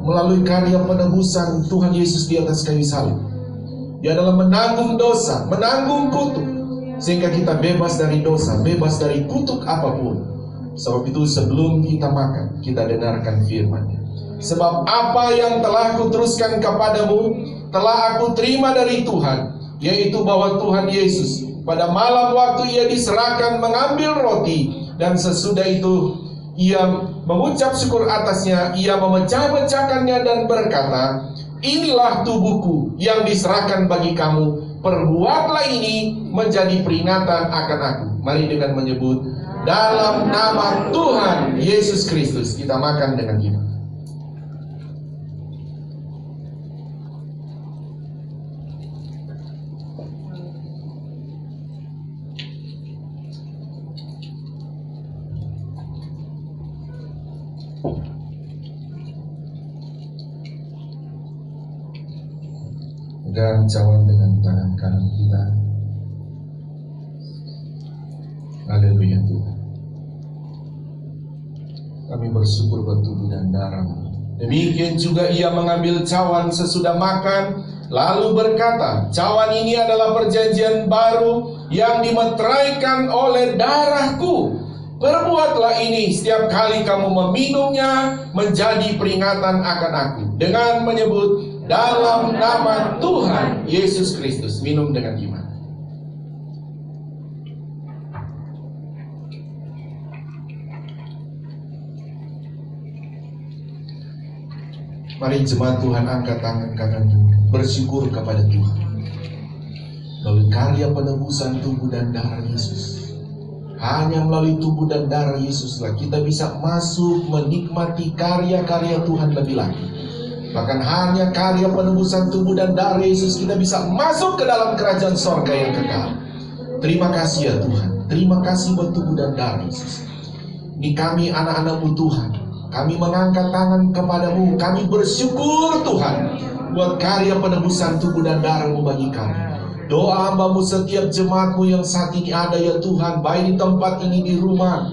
melalui karya penebusan Tuhan Yesus di atas kayu salib. Dia adalah menanggung dosa, menanggung kutuk, sehingga kita bebas dari dosa, bebas dari kutuk apapun. Sebab itu sebelum kita makan, kita dengarkan firman-Nya. Sebab apa yang telah kuteruskan kepadamu, telah aku terima dari Tuhan, yaitu bahwa Tuhan Yesus pada malam waktu Ia diserahkan mengambil roti, dan sesudah itu Ia mengucap syukur atasnya, Ia memecah-mecahkannya dan berkata, inilah tubuhku yang diserahkan bagi kamu, perbuatlah ini menjadi peringatan akan aku. Mari dengan menyebut dalam nama Tuhan Yesus Kristus kita makan dengan iman. Pegang cawan dengan tangan kanan kita. Haleluya Tuhan. Kami bersyukur buat tubuh dan darah-Mu. Demikian juga Ia mengambil cawan sesudah makan, lalu berkata, cawan ini adalah perjanjian baru yang dimeteraikan oleh darah-Ku. Perbuatlah ini setiap kali kamu meminumnya menjadi peringatan akan aku. Dengan menyebut dalam nama Tuhan Yesus Kristus. Minum dengan iman. Mari jemaat Tuhan angkat tangan kananmu, bersyukur kepada Tuhan melalui karya penebusan tubuh dan darah Yesus. Hanya melalui tubuh dan darah Yesuslah kita bisa masuk menikmati karya-karya Tuhan lebih lagi. Bahkan hanya karya penebusan tubuh dan darah Yesus kita bisa masuk ke dalam kerajaan sorga yang kekal. Terima kasih ya Tuhan. Terima kasih buat tubuh dan darah Yesus. Ini kami anak-anak-Mu Tuhan. Kami mengangkat tangan kepadamu. Kami bersyukur Tuhan buat karya penebusan tubuh dan darah-Mu bagi kami. Doa hamba-Mu setiap jemaat-Mu yang saat ini ada ya Tuhan, baik di tempat ini, di rumah,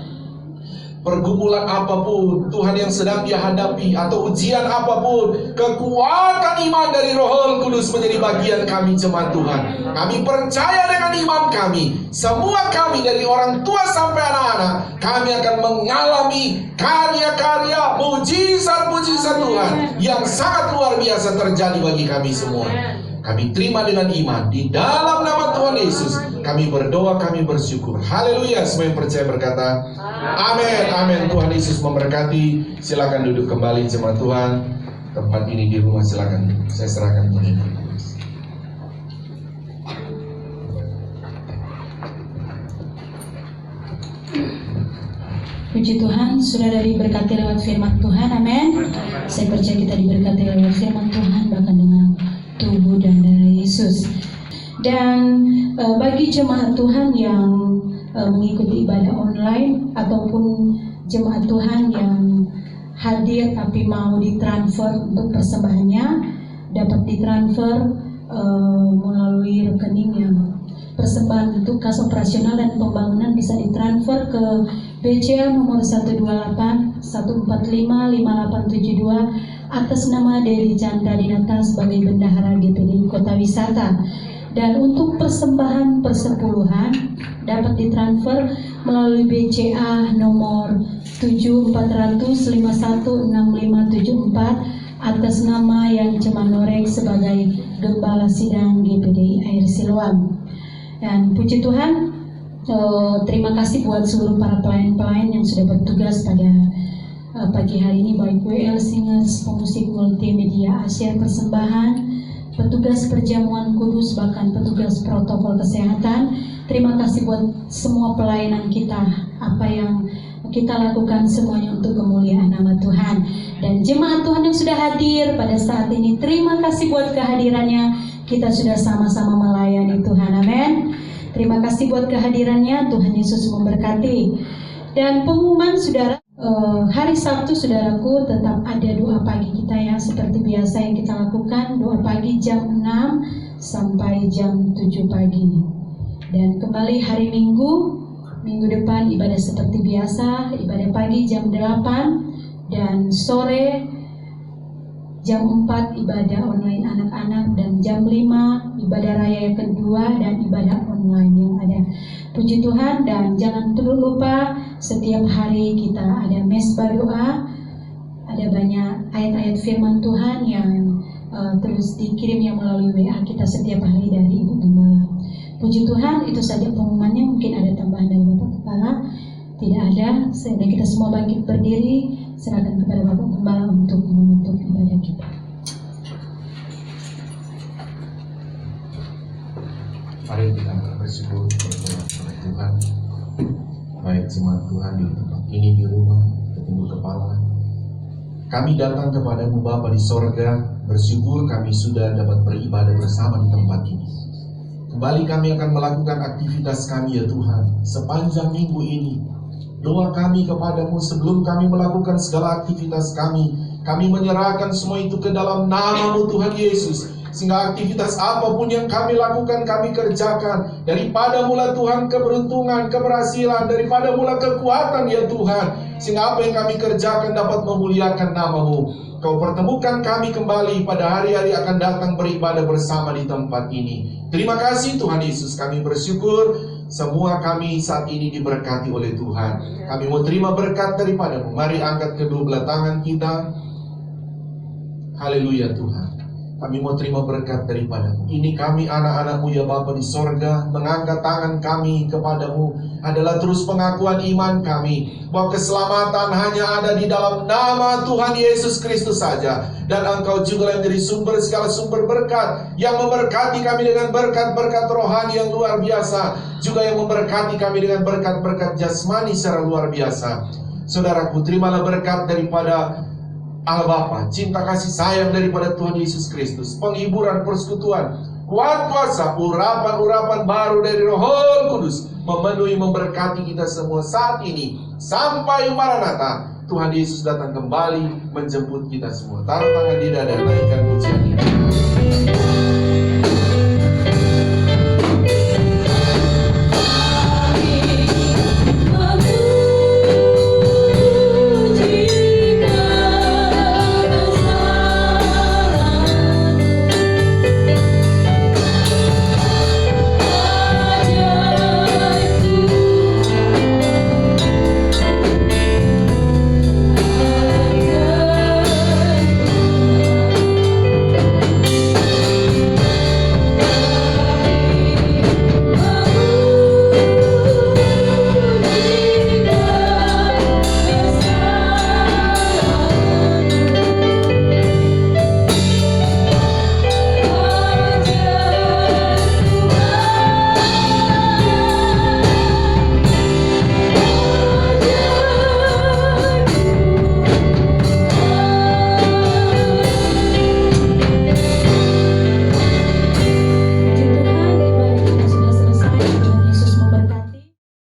pergumulan apapun Tuhan yang sedang dia hadapi, atau ujian apapun, kekuatan iman dari Roh Kudus menjadi bagian kami jemaat Tuhan. Kami percaya dengan iman kami, semua kami dari orang tua sampai anak-anak, kami akan mengalami karya-karya mujizat-mujizat Tuhan yang sangat luar biasa terjadi bagi kami semua. Kami terima dengan iman di dalam nama Tuhan Yesus. Kami berdoa, kami bersyukur. Haleluya. Semua yang percaya berkata amin, amin. Tuhan Yesus memberkati. Silakan duduk kembali jemaat Tuhan. Tempat ini di rumah silakan. Saya serahkan Tuhan. Puji Tuhan, sudah diberkati lewat firman Tuhan, amin. Saya percaya kita diberkati lewat firman Tuhan, bahkan dengan tubuh dan darah Yesus. Dan bagi jemaat Tuhan yang mengikuti ibadah online, ataupun jemaat Tuhan yang hadir tapi mau ditransfer untuk persembahannya, dapat ditransfer melalui rekening yang persembahan untuk kas operasional dan pembangunan bisa ditransfer ke BCA nomor 128-145-5872 atas nama Dery Chandra Dinata sebagai Bendahara GPDI Kota Wisata. Dan untuk persembahan persepuluhan dapat ditransfer melalui BCA nomor 7400516574 atas nama yang Cemanorek sebagai Gembala Sidang GPDI Air Siloam. Dan puji Tuhan, terima kasih buat seluruh para pelayan-pelayan yang sudah bertugas pada pagi hari ini, baik WL Singers, pemusik multimedia Asyir persembahan, petugas perjamuan kudus, bahkan petugas protokol kesehatan. Terima kasih buat semua pelayanan kita, apa yang kita lakukan semuanya untuk kemuliaan nama Tuhan. Dan jemaat Tuhan yang sudah hadir pada saat ini, terima kasih buat kehadirannya. Kita sudah sama-sama melayani Tuhan, amin. Terima kasih buat kehadirannya. Tuhan Yesus memberkati. Dan pengumuman saudara, hari Sabtu saudaraku tetap ada doa pagi kita ya, seperti biasa yang kita lakukan, doa pagi jam 6 sampai jam 7 pagi. Dan kembali hari Minggu depan ibadah seperti biasa, ibadah pagi jam 8 dan sore jam 4 ibadah online anak-anak, dan jam 5 ibadah raya yang kedua dan ibadah online yang ada. Puji Tuhan, dan jangan lupa setiap hari kita ada mesbah doa, ada banyak ayat-ayat firman Tuhan yang terus dikirimnya melalui WA kita setiap hari dari Ibu Gembala. Puji Tuhan, itu saja pengumumannya. Mungkin ada tambahan dari Bapak Kepala. Tidak ada, sehingga kita semua bangkit berdiri, serahkan kepada Bapak Gembala untuk menutup ibadah kita. Mari kita bersyukur kepada Tuhan, baik jemaat Tuhan di tempat ini, di rumah, di Ibu Kepala. Kami datang kepadamu Bapa di sorga, bersyukur kami sudah dapat beribadah bersama di tempat ini. Kembali kami akan melakukan aktivitas kami ya Tuhan, sepanjang minggu ini. Doa kami kepadamu sebelum kami melakukan segala aktivitas kami menyerahkan semua itu ke dalam nama-Mu Tuhan Yesus. Sehingga aktivitas apapun yang kami lakukan, kami kerjakan. Daripada mula Tuhan keberuntungan, keberhasilan, daripada mula kekuatan ya Tuhan. Sehingga apa yang kami kerjakan dapat memuliakan nama-Mu. Kau pertemukan kami kembali pada hari-hari akan datang beribadah bersama di tempat ini. Terima kasih Tuhan Yesus, kami bersyukur semua kami saat ini diberkati oleh Tuhan. Kami mau terima berkat daripada-Mu. Mari angkat kedua belah tangan kita. Haleluya Tuhan. Kami mau terima berkat daripada-Mu. Ini kami anak-anak-Mu ya Bapa di sorga, mengangkat tangan kami kepadamu adalah terus pengakuan iman kami bahwa keselamatan hanya ada di dalam nama Tuhan Yesus Kristus saja. Dan Engkau juga yang menjadi sumber segala sumber berkat, yang memberkati kami dengan berkat-berkat rohani yang luar biasa, juga yang memberkati kami dengan berkat-berkat jasmani secara luar biasa. Saudaraku, terimalah berkat daripada Allah Bapa, cinta kasih sayang daripada Tuhan Yesus Kristus, penghiburan, persekutuan, kuat kuasa, urapan-urapan baru dari Roh Kudus memenuhi, memberkati kita semua saat ini sampai Maranatha. Tuhan Yesus datang kembali menjemput kita semua. Taruh tangan di dada, naikkan pujian ini.